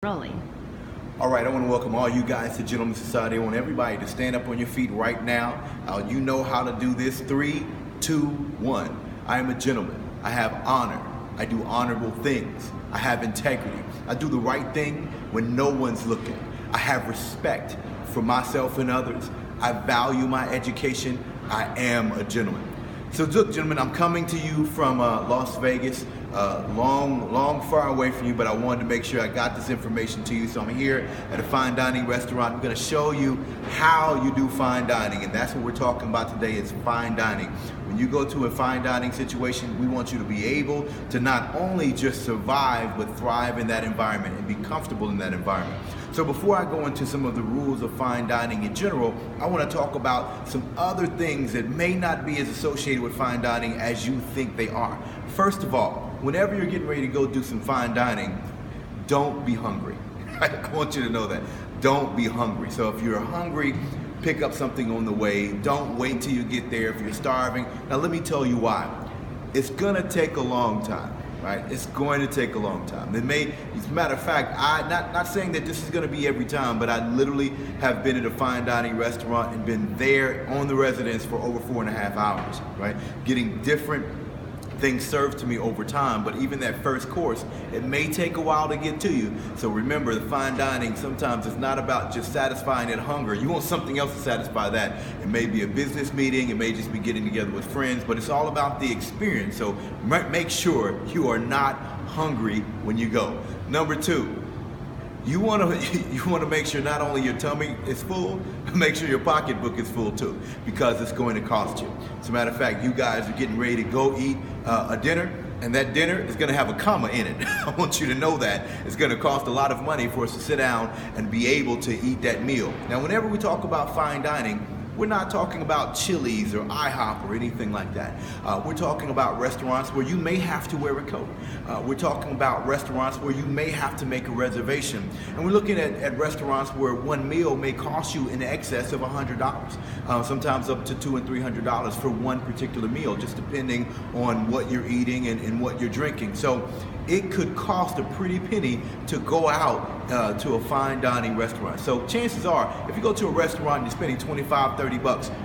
Rolling. All right, I want to welcome all you guys to Gentleman Society. I want everybody to stand up on your feet right now. You know how to do this. 3, 2, 1. I am a gentleman. I have honor. I do honorable things. I have integrity. I do the right thing when no one's looking. I have respect for myself and others. I value my education. I am a gentleman. So look, gentlemen, I'm coming to you from Las Vegas, long, far away from you, but I wanted to make sure I got this information to you. So I'm here at a fine dining restaurant. I'm going to show you how you do fine dining, and that's what we're talking about today is fine dining. When you go to a fine dining situation, we want you to be able to not only just survive, but thrive in that environment and be comfortable in that environment. So before I go into some of the rules of fine dining in general, I want to talk about some other things that may not be as associated with fine dining as you think they are. First of all, whenever you're getting ready to go do some fine dining, don't be hungry. I want you to know that. Don't be hungry. So if you're hungry, pick up something on the way. Don't wait till you get there if you're starving. Now let me tell you why. It's gonna take a long time. Right? It's going to take a long time. It may, as a matter of fact, not saying that this is going to be every time, but I literally have been at a fine dining restaurant and been there on the residence for over 4.5 hours, right? Getting different things served to me over time, but even that first course, it may take a while to get to you. So remember, the fine dining sometimes it's not about just satisfying that hunger. You want something else to satisfy that. It may be a business meeting, it may just be getting together with friends, but it's all about the experience. So make sure you are not hungry when you go. Number 2, you want to make sure not only your tummy is full, but make sure your pocketbook is full too, because it's going to cost you. As a matter of fact, you guys are getting ready to go eat a dinner, and that dinner is going to have a comma in it. I want you to know that. It's going to cost a lot of money for us to sit down and be able to eat that meal. Now, whenever we talk about fine dining, we're not talking about Chili's or IHOP or anything like that. We're talking about restaurants where you may have to wear a coat. We're talking about restaurants where you may have to make a reservation. And we're looking at restaurants where one meal may cost you in excess of $100. Sometimes up to $200 and $300 for one particular meal, just depending on what you're eating and what you're drinking. So it could cost a pretty penny to go out to a fine dining restaurant. So chances are, if you go to a restaurant and you're spending $25, $30,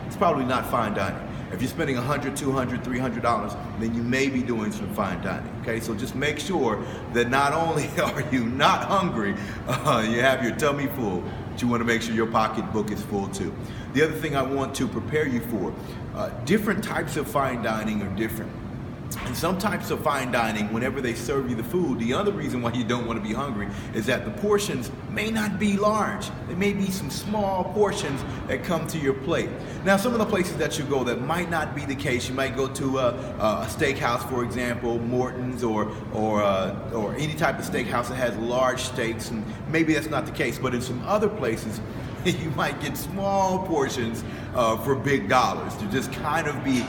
it's probably not fine dining. If you're spending $100, $200, $300, then you may be doing some fine dining, okay? So just make sure that not only are you not hungry, you have your tummy full, but you want to make sure your pocketbook is full too. The other thing I want to prepare you for, different types of fine dining are different. And some types of fine dining, whenever they serve you the food, the other reason why you don't want to be hungry is that the portions may not be large. There may be some small portions that come to your plate. Now, some of the places that you go that might not be the case, you might go to a steakhouse, for example, Morton's or any type of steakhouse that has large steaks, and maybe that's not the case, but in some other places, you might get small portions for big dollars. To just kind of be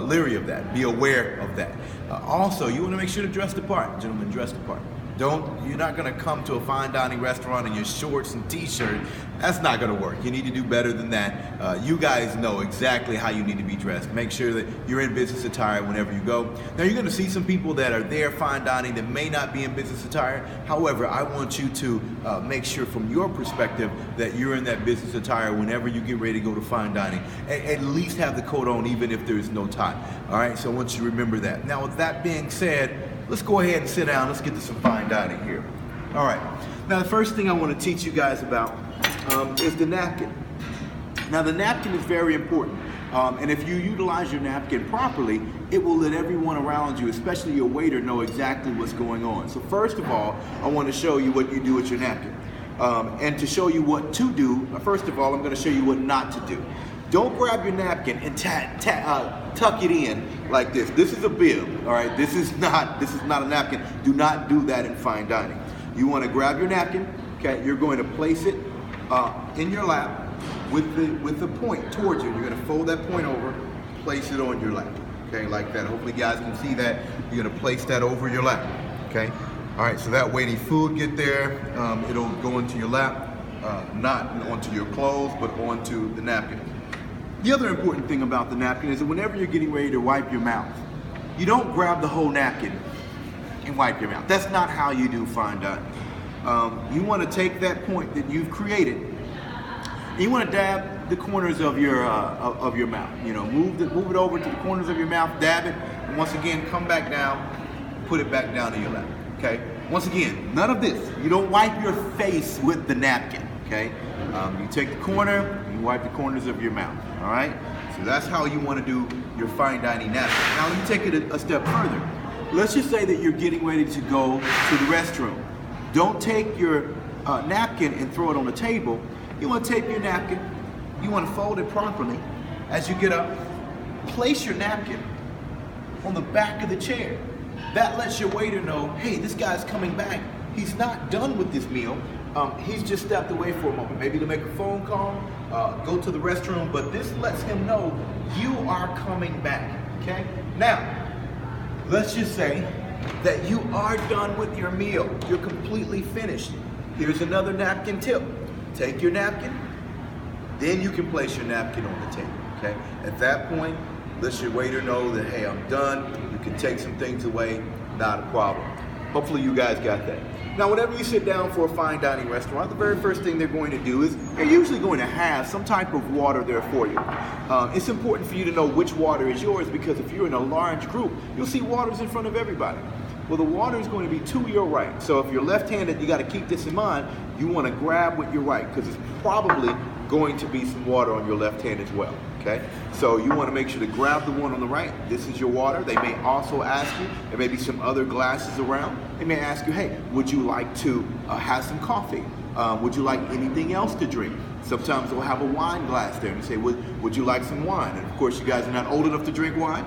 leery of that, be aware of that. Also, you want to make sure to dress the part, gentlemen. Dress the part. You're not going to come to a fine dining restaurant in your shorts and t-shirt. That's not going to work. You need to do better than that. You guys know exactly how you need to be dressed. Make sure that you're in business attire whenever you go. Now, you're going to see some people that are there fine dining that may not be in business attire. However, I want you to make sure from your perspective that you're in that business attire whenever you get ready to go to fine dining. At least have the coat on even if there is no tie. All right, so I want you to remember that. Now, with that being said, let's go ahead and sit down. Let's get to some fine dining here. All right. Now, the first thing I want to teach you guys about is the napkin. Now, the napkin is very important. And if you utilize your napkin properly, it will let everyone around you, especially your waiter, know exactly what's going on. So first of all, I want to show you what you do with your napkin. And to show you what to do, first of all, I'm going to show you what not to do. Don't grab your napkin and tuck it in like this. This is a bib, all right? This is not a napkin. Do not do that in fine dining. You want to grab your napkin, okay? You're going to place it in your lap with the point towards you. You're going to fold that point over, place it on your lap, okay, like that. Hopefully you guys can see that. You're going to place that over your lap, okay? All right, so that way any food get there, it'll go into your lap, not onto your clothes, but onto the napkin. The other important thing about the napkin is that whenever you're getting ready to wipe your mouth, you don't grab the whole napkin and wipe your mouth. That's not how you do fine dining. you want to take that point that you've created, and you want to dab the corners of your mouth. Move it over to the corners of your mouth, dab it, and once again, come back down, put it back down in your lap. Okay. Once again, none of this. You don't wipe your face with the napkin. Okay. You take the corner, you wipe the corners of your mouth. All right. So that's how you want to do your fine dining napkin. Now let me take it a step further. Let's just say that you're getting ready to go to the restroom. Don't take your napkin and throw it on the table. You want to take your napkin, you want to fold it properly. As you get up, place your napkin on the back of the chair. That lets your waiter know, hey, this guy's coming back. He's not done with this meal. He's just stepped away for a moment. Maybe to make a phone call, go to the restroom, but this lets him know you are coming back, okay? Now, let's just say that you are done with your meal. You're completely finished. Here's another napkin tip. Take your napkin, then you can place your napkin on the table, okay? At that point, let your waiter know that, hey, I'm done. You can take some things away, not a problem. Hopefully you guys got that. Now, whenever you sit down for a fine dining restaurant, the very first thing they're going to do is they're usually going to have some type of water there for you. It's important for you to know which water is yours, because if you're in a large group, you'll see waters in front of everybody. Well, the water is going to be to your right. So if you're left-handed, you got to keep this in mind. You want to grab with your right, because it's probably going to be some water on your left hand as well, okay? So you want to make sure to grab the one on the right. This is your water. They may also ask you, there may be some other glasses around. They may ask you, hey, would you like to have some coffee? Would you like anything else to drink? Sometimes they'll have a wine glass there and say, would you like some wine? And of course, you guys are not old enough to drink wine,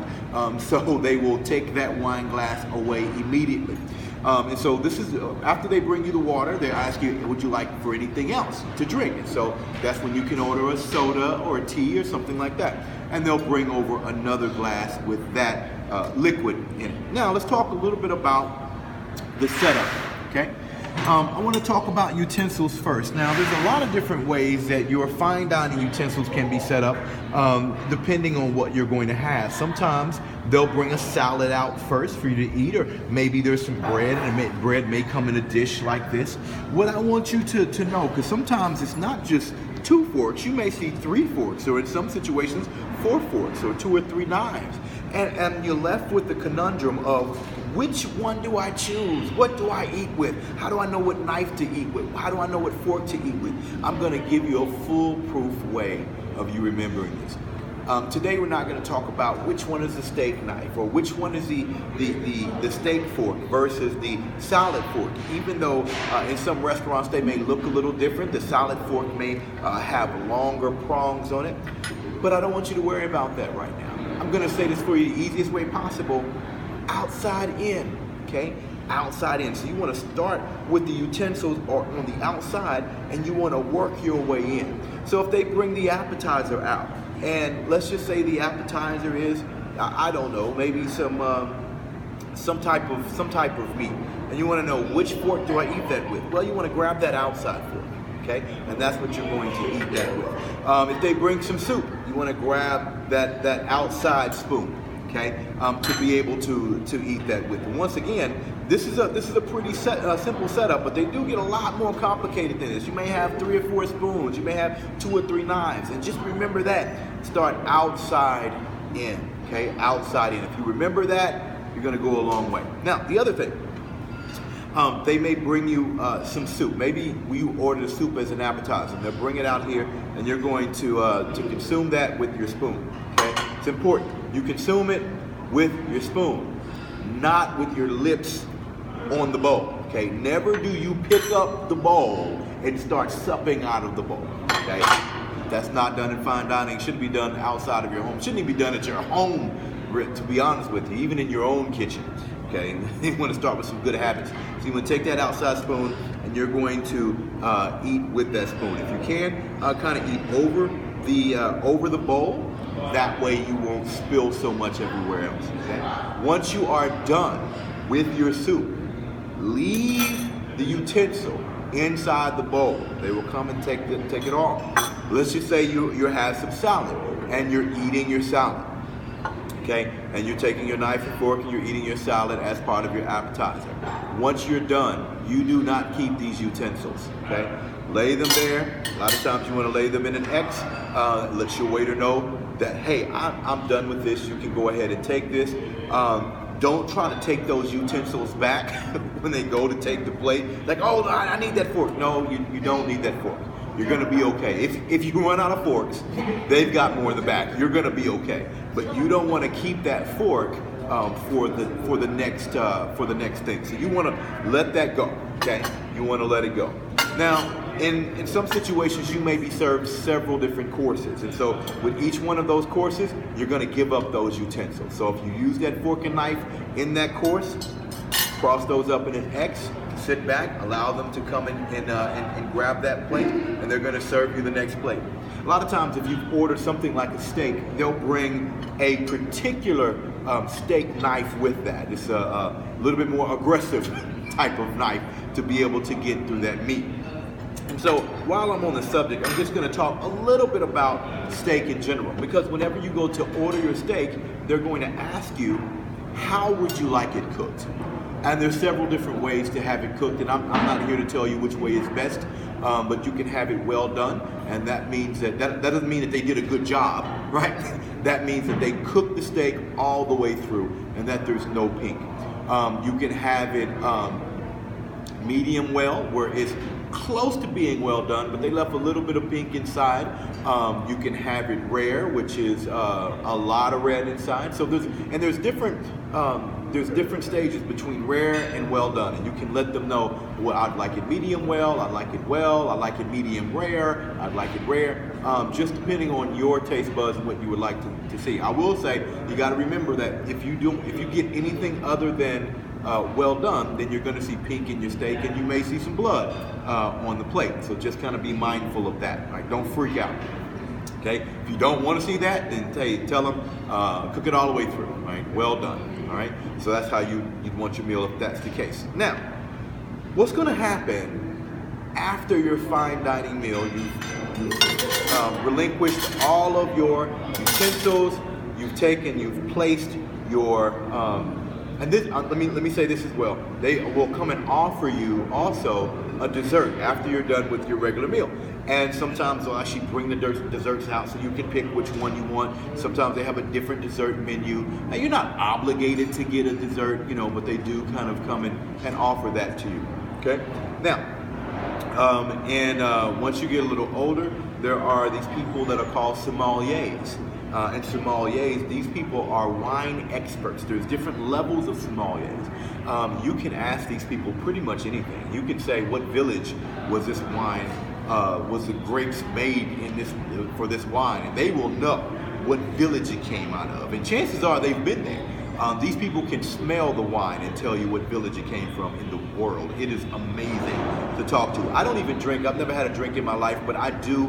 so they will take that wine glass away immediately. And so this is, after they bring you the water, they ask you, would you like for anything else to drink? And so that's when you can order a soda or a tea or something like that. And they'll bring over another glass with that liquid in it. Now let's talk a little bit about the setup, okay? I want to talk about utensils first. Now, there's a lot of different ways that your fine dining utensils can be set up, depending on what you're going to have. Sometimes they'll bring a salad out first for you to eat, or maybe there's some bread, and bread may come in a dish like this. What I want you to know, because sometimes it's not just 2 forks, you may see 3 forks, or in some situations 4 forks, or 2 or 3 knives. And you're left with the conundrum of, which one do I choose? What do I eat with? How do I know what knife to eat with? How do I know what fork to eat with? I'm going to give you a foolproof way of you remembering this. Today we're not going to talk about which one is the steak knife, or which one is the steak fork versus the salad fork. Even though in some restaurants they may look a little different, the salad fork may have longer prongs on it, but I don't want you to worry about that right now. I'm going to say this for you the easiest way possible. Outside in, okay? Outside in. So you want to start with the utensils or on the outside, and you want to work your way in. So if they bring the appetizer out, and let's just say the appetizer is, I don't know, maybe some type of meat, and you want to know which fork do I eat that with? Well, you want to grab that outside fork, okay? And that's what you're going to eat that with. If they bring some soup, you want to grab that outside spoon, okay, to be able to eat that with. And once again, this is a pretty simple setup, but they do get a lot more complicated than this. You may have 3 or 4 spoons, you may have 2 or 3 knives, and just remember that. Start outside in, okay, outside in. If you remember that, you're going to go a long way. Now, the other thing, they may bring you some soup. Maybe you order the soup as an appetizer. They'll bring it out here, and you're going to consume that with your spoon. Okay, it's important. You consume it with your spoon, not with your lips on the bowl. Okay, never do you pick up the bowl and start supping out of the bowl. Okay, that's not done in fine dining. It shouldn't be done outside of your home. It shouldn't even be done at your home, to be honest with you, even in your own kitchen. Okay, you want to start with some good habits. So you want to take that outside spoon, and you're going to eat with that spoon. If you can, kind of eat over the bowl. That way you won't spill so much everywhere else. Okay? Once you are done with your soup, leave the utensil inside the bowl. They will come and take it off. Let's just say you have some salad, and you're eating your salad. Okay, and you're taking your knife and fork and you're eating your salad as part of your appetizer. Once you're done, you do not keep these utensils, okay? Lay them there. A lot of times you want to lay them in an X. Let your waiter know that, hey, I'm done with this. You can go ahead and take this. Don't try to take those utensils back when they go to take the plate. Like, oh, I need that fork. No, you don't need that fork. You're gonna be okay. If you run out of forks, they've got more in the back. You're gonna be okay. But you don't want to keep that fork for the next thing. So you want to let that go. Okay, you want to let it go. Now, in some situations, you may be served several different courses, and so with each one of those courses, you're going to give up those utensils. So if you use that fork and knife in that course, cross those up in an X, sit back, allow them to come in and grab that plate, and they're going to serve you the next plate. A lot of times, if you've ordered something like a steak, they'll bring a particular steak knife with that. It's a little bit more aggressive type of knife to be able to get through that meat. And so while I'm on the subject, I'm just going to talk a little bit about steak in general, because whenever you go to order your steak, they're going to ask you, how would you like it cooked? And there's several different ways to have it cooked, and I'm not here to tell you which way is best, but you can have it well done, and that means that doesn't mean that they did a good job, right? That means that they cooked the steak all the way through, and that there's no pink. You can have it medium well, where it's close to being well done, but they left a little bit of pink inside. You can have it rare, which is a lot of red inside. So there's different stages between rare and well done, and you can let them know, well, I'd like it medium well, I like it well, I like it medium rare, I'd like it rare, just depending on your taste buds and what you would like to see. I will say, you got to remember that if you get anything other than well done, then you're going to see pink in your steak, and you may see some blood on the plate. So just kind of be mindful of that. Right? Don't freak out. Okay. If you don't want to see that, then tell them cook it all the way through. Right. Well done. All right. So that's how you'd want your meal if that's the case. Now, what's going to happen after your fine dining meal? You've relinquished all of your utensils. You've placed your and this, let me say this as well. They will come and offer you also a dessert after you're done with your regular meal. And sometimes they'll actually bring the desserts out so you can pick which one you want. Sometimes they have a different dessert menu. Now, you're not obligated to get a dessert, but they do kind of come and offer that to you. Okay? Now, once you get a little older, there are these people that are called sommeliers. And sommeliers, these people are wine experts. There's different levels of sommeliers. You can ask these people pretty much anything. You can say, what village was this wine, was the grapes made for this wine? And they will know what village it came out of. And chances are they've been there. These people can smell the wine and tell you what village it came from in the world. It is amazing to talk to. I don't even drink. I've never had a drink in my life, but I do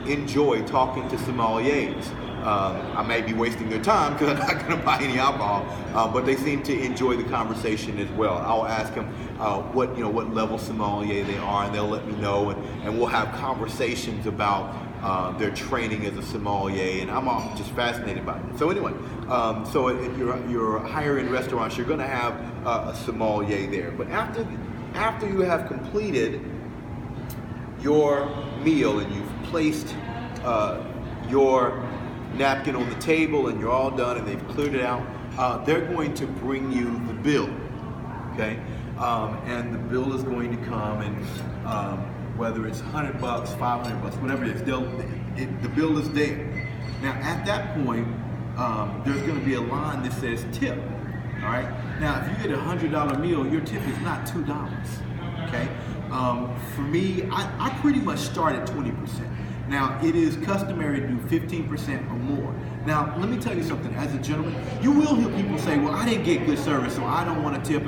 enjoy talking to sommeliers. I may be wasting their time because I'm not going to buy any alcohol, but they seem to enjoy the conversation as well. I'll ask them what level sommelier they are, and they'll let me know, and we'll have conversations about their training as a sommelier, and I'm just fascinated by it. So anyway, so at your higher end restaurants, you're going to have a sommelier there. But after you have completed your meal and you've placed your napkin on the table and you're all done and they've cleared it out, they're going to bring you the bill, okay? And the bill is going to come, and whether it's $100, $500, whatever it is, the bill is there. Now at that point, there's going to be a line that says tip, all right? Now if you get a $100 meal, your tip is not $2, okay? For me, I pretty much start at 20%. Now, it is customary to do 15% or more. Now, let me tell you something. As a gentleman, you will hear people say, well, I didn't get good service, so I don't want to tip.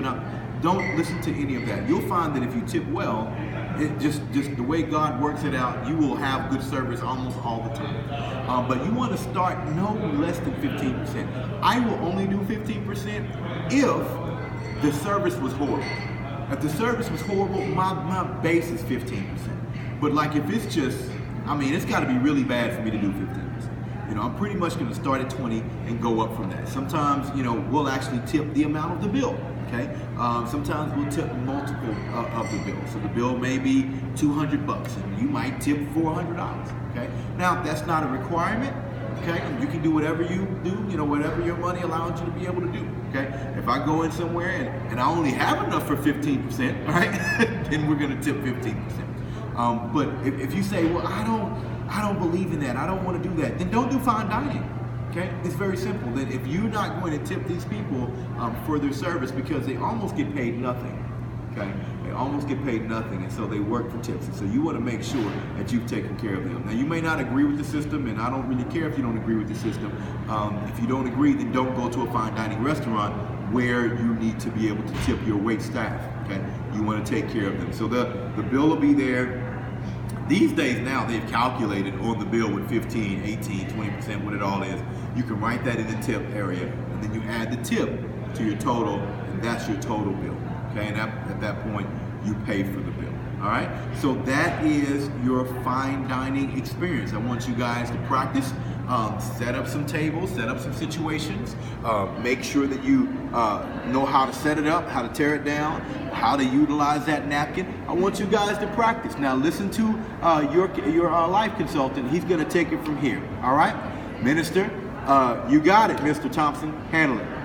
Don't listen to any of that. You'll find that if you tip well, it just the way God works it out, you will have good service almost all the time. But you want to start no less than 15%. I will only do 15% if the service was horrible. If the service was horrible, my base is 15%. But like if it's just, it's got to be really bad for me to do 15%. I'm pretty much going to start at 20 and go up from that. Sometimes, we'll actually tip the amount of the bill. Okay, sometimes we'll tip multiple of the bill. So the bill may be $200, and you might tip $400. Okay, now that's not a requirement. Okay, you can do whatever you do, whatever your money allows you to be able to do. Okay, if I go in somewhere and I only have enough for 15%, right, then we're going to tip 15%. But if you say, well, I don't believe in that, I don't want to do that, then don't do fine dining. Okay, it's very simple. That if you're not going to tip these people for their service, because they almost get paid nothing. Okay, they almost get paid nothing, and so they work for tips. And so you want to make sure that you've taken care of them. Now, you may not agree with the system, and I don't really care if you don't agree with the system. If you don't agree, then don't go to a fine dining restaurant where you need to be able to tip your wait staff. Okay, you want to take care of them. So the bill will be there. These days now, they've calculated on the bill with 15, 18, 20%, what it all is. You can write that in the tip area, and then you add the tip to your total, and that's your total bill. Okay, and at that point, you pay for the bill. All right, so that is your fine dining experience. I want you guys to practice, set up some tables, set up some situations, make sure that you know how to set it up, how to tear it down, how to utilize that napkin. I want you guys to practice. Now listen to your life consultant. He's going to take it from here. All right, Minister, you got it, Mr. Thompson. Handle it.